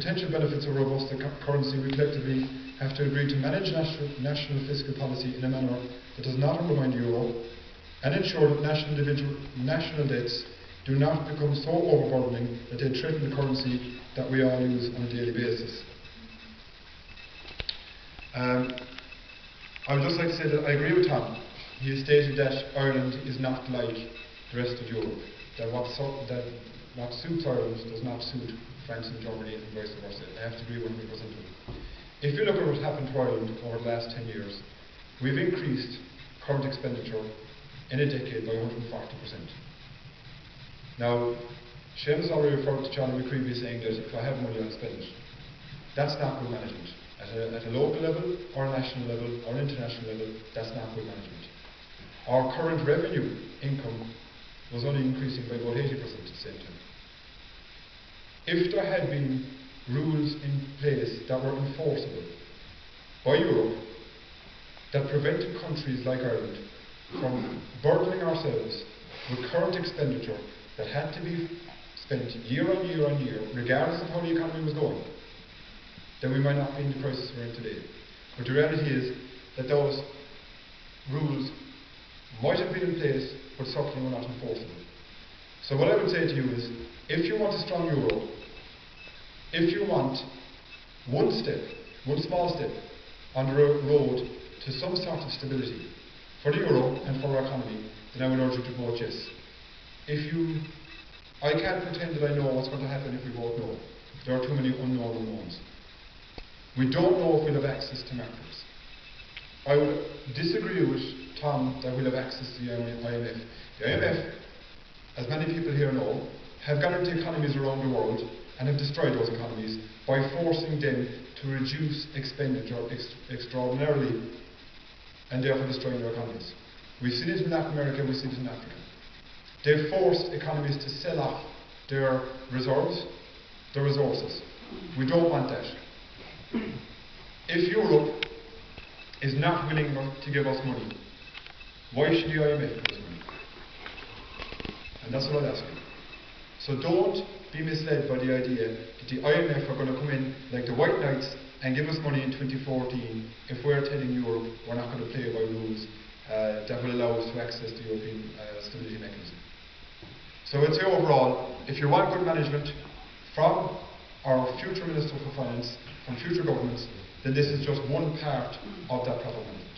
potential benefits of a robust currency, we collectively have to agree to manage national fiscal policy in a manner that does not undermine the euro and ensure that national debts do not become so overburdening that they threaten the currency that we all use on a daily basis. I would just like to say that I agree with Tom. He has stated that Ireland is not like the rest of Europe, that what suits Ireland does not suit France and Germany and vice versa. I have to agree 100% with him. If you look at what happened to Ireland over the last 10 years, we've increased current expenditure in a decade by 140%. Now, Seamus already referred to John McCreevy saying that if I have money, I'll spend it. That's not good management. At a local level, or a national level, or an international level, that's not good management. Our current revenue income was only increasing by about 80% at the same time. If there had been rules in place that were enforceable by Europe that prevented countries like Ireland from burdening ourselves with current expenditure that had to be spent year on year on year, regardless of how the economy was going, then we might not be in the crisis we're in today. But the reality is that those rules might have been in place, but certainly were not enforceable. So what I would say to you is, if you want a strong euro, if you want one small step on the road to some sort of stability for the euro and for our economy, then I would urge you to vote yes. I can't pretend that I know what's going to happen if we vote no. There are too many unknown unknowns. We don't know if we'll have access to markets. I would disagree with Tom that we'll have access to the IMF. The IMF, as many people here know, have gone into economies around the world and have destroyed those economies by forcing them to reduce expenditure extraordinarily and therefore destroying their economies. We've seen it in Latin America, we've seen it in Africa. They've forced economies to sell off their reserves, their resources. We don't want that. If Europe is not willing to give us money, why should the IMF give us money? And that's what I'd ask you. So don't be misled by the idea that the IMF are going to come in like the White Knights and give us money in 2014 if we're telling Europe we're not going to play by rules that will allow us to access the European Stability Mechanism. So I'd say overall, if you want good management from our future Minister for Finance, from future governments, then this is just one part of that proper management.